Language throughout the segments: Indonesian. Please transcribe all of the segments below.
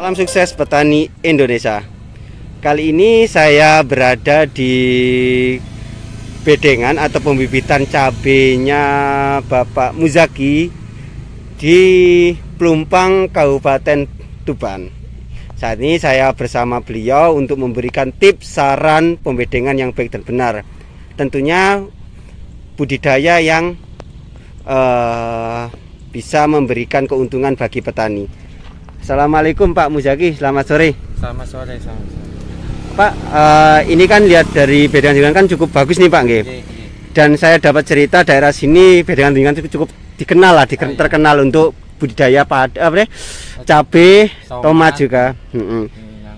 Salam sukses petani Indonesia. Kali ini saya berada di bedengan atau pembibitan cabenya Bapak Muzaki di Plumpang, Kabupaten Tuban. Saat ini saya bersama beliau untuk memberikan tips saran pembedengan yang baik dan benar. Tentunya budidaya yang bisa memberikan keuntungan bagi petani. Assalamualaikum Pak Muzaki, selamat sore. Selamat sore. Pak, ini kan lihat dari bedengan kan cukup bagus nih Pak, nggih. Dan saya dapat cerita daerah sini bedengan cukup dikenal lah, terkenal untuk budidaya cabai, tomat juga.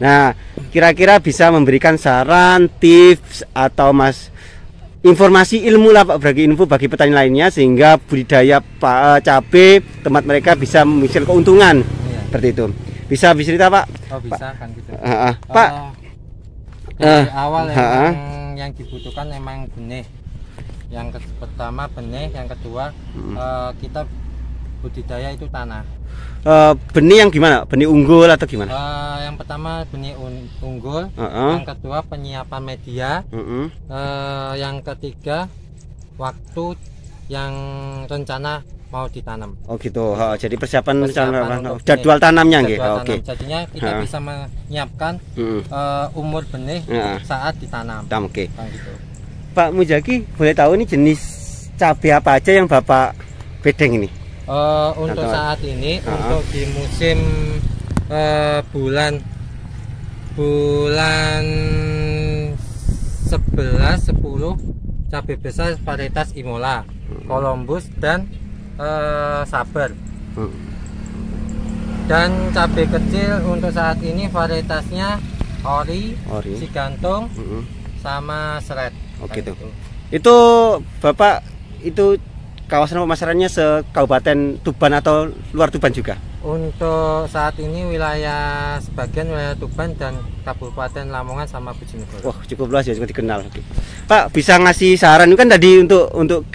Nah, kira-kira bisa memberikan saran, tips atau informasi ilmu lah Pak, bagi petani lainnya sehingga budidaya cabai tomat mereka bisa menghasilkan keuntungan. Seperti itu. Bisa cerita Pak? Oh bisa kan gitu. Pak, dari awal yang dibutuhkan memang benih. Yang pertama benih, yang kedua kita budidaya itu tanah. Benih yang gimana? Benih unggul atau gimana? Yang pertama benih unggul, yang kedua penyiapan media, yang ketiga waktu yang rencana mau ditanam. Oh gitu. Jadi persiapan jadwal tanamnya nggih. Oke. Jadinya kita bisa menyiapkan umur benih saat ditanam. Oke. Gitu. Pak Muzaki, boleh tahu ini jenis cabai apa aja yang Bapak bedeng ini? Untuk saat ini untuk di musim bulan 11 10 cabai besar varietas Imola, Columbus dan Sabar. Dan cabai kecil untuk saat ini varietasnya Ori. Sigantung, sama Seret. Oke gitu. Itu Bapak itu kawasan pemasarannya se-Kabupaten Tuban atau luar Tuban juga? Untuk saat ini sebagian wilayah Tuban dan Kabupaten Lamongan sama Bojonegoro. Wah, cukup luas ya, cukup dikenal. Pak, bisa ngasih saran kan tadi untuk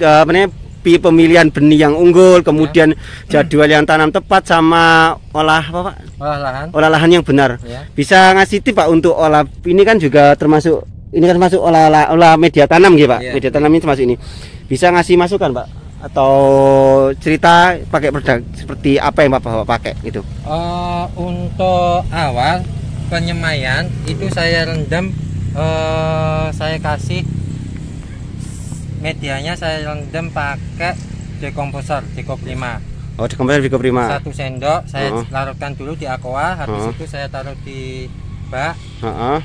pemilihan benih yang unggul, kemudian jadwal yang tanam tepat sama olah lahan yang benar. Bisa ngasih tips Pak untuk olah ini kan juga termasuk olah media tanam gitu Pak. Media tanam ini termasuk ini. Bisa ngasih masukan Pak atau cerita pakai produk seperti apa yang Bapak pakai gitu? Untuk awal penyemaian itu saya rendam, saya kasih medianya saya rendam pakai dekomposer Decop 5. Oh, dekomposer Decop 5. 1 sendok saya larutkan dulu di aqua, habis itu saya taruh di bak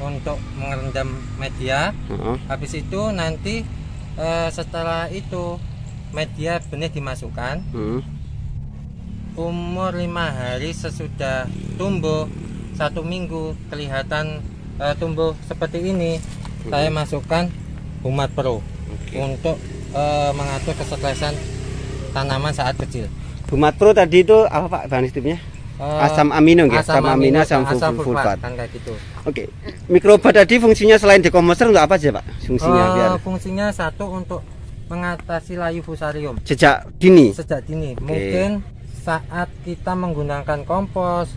untuk merendam media. Habis itu nanti setelah itu media benih dimasukkan. Umur 5 hari sesudah tumbuh 1 minggu kelihatan tumbuh seperti ini, saya masukkan Humat Pro untuk mengatur kesuksesan tanaman saat kecil. Humat Pro tadi itu apa Pak bahan aktifnya? Asam amino nggih, asam amino, asam sulfat. Kan kayak gitu. Oke. Mikroba tadi fungsinya selain dekomposer untuk apa aja Pak? Fungsinya fungsinya satu untuk mengatasi layu fusarium. Sejak dini. Mungkin saat kita menggunakan kompos,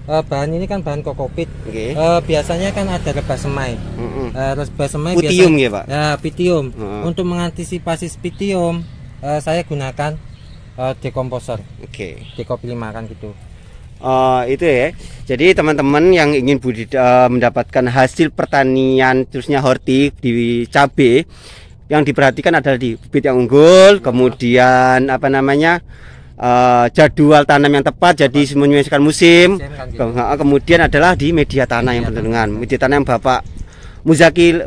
bahan ini kan bahan kokopit. Biasanya kan ada lebah semai. Lebah semai pitium ya Pak? Ya, pitium. Untuk mengantisipasi pitium, saya gunakan dekomposer. Decop 5 kan gitu. Itu ya. Jadi teman-teman yang ingin mendapatkan hasil pertanian terusnya horti di cabai, yang diperhatikan adalah di bibit yang unggul, kemudian jadwal tanam yang tepat, jadi menyesuaikan musim. Kemudian adalah di media tanah yang benar. Media tanah yang Bapak Muzaki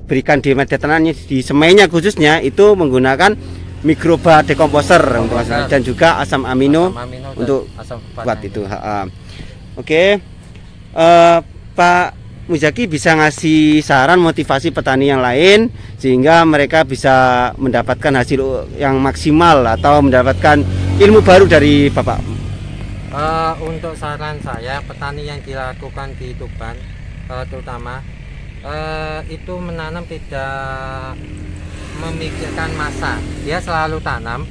berikan di media tanahnya di semainya khususnya itu menggunakan mikroba dekomposer dan juga asam amino untuk buat itu. Oke. Pak Muzaki bisa ngasih saran motivasi petani yang lain sehingga mereka bisa mendapatkan hasil yang maksimal atau mendapatkan ilmu baru dari Bapak. Untuk saran saya, petani yang dilakukan di Tuban terutama itu menanam tidak memikirkan masa. Dia selalu tanam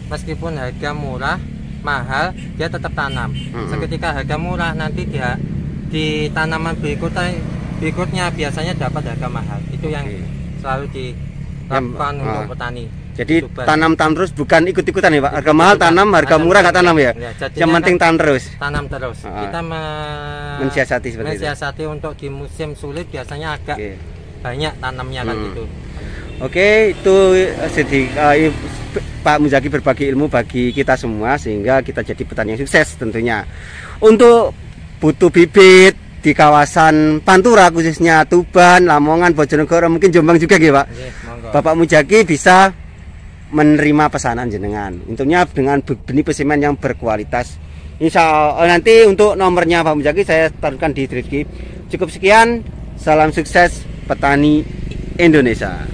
meskipun harga murah mahal, dia tetap tanam. Seketika harga murah nanti dia di tanaman berikutnya biasanya dapat harga mahal. Itu yang selalu dilakukan untuk petani. Jadi tanam terus, bukan ikut-ikutan ya Pak. Harga mahal tanam, harga murah nggak tanam ya. Yang penting tanam terus. Tanam terus. Kita mensiasati seperti mensiasati untuk di musim sulit biasanya agak banyak tanamnya kan gitu. Oke, itu Pak Muzaki berbagi ilmu bagi kita semua sehingga kita jadi petani yang sukses tentunya. Untuk butuh bibit di kawasan Pantura khususnya Tuban, Lamongan, Bojonegoro, mungkin Jombang juga ya Pak. Bapak Muzaki bisa menerima pesanan jenengan. Tentunya dengan benih spesimen yang berkualitas. Insya Allah nanti untuk nomornya Pak Muzaki saya taruhkan di deskripsi. Cukup sekian, salam sukses petani Indonesia.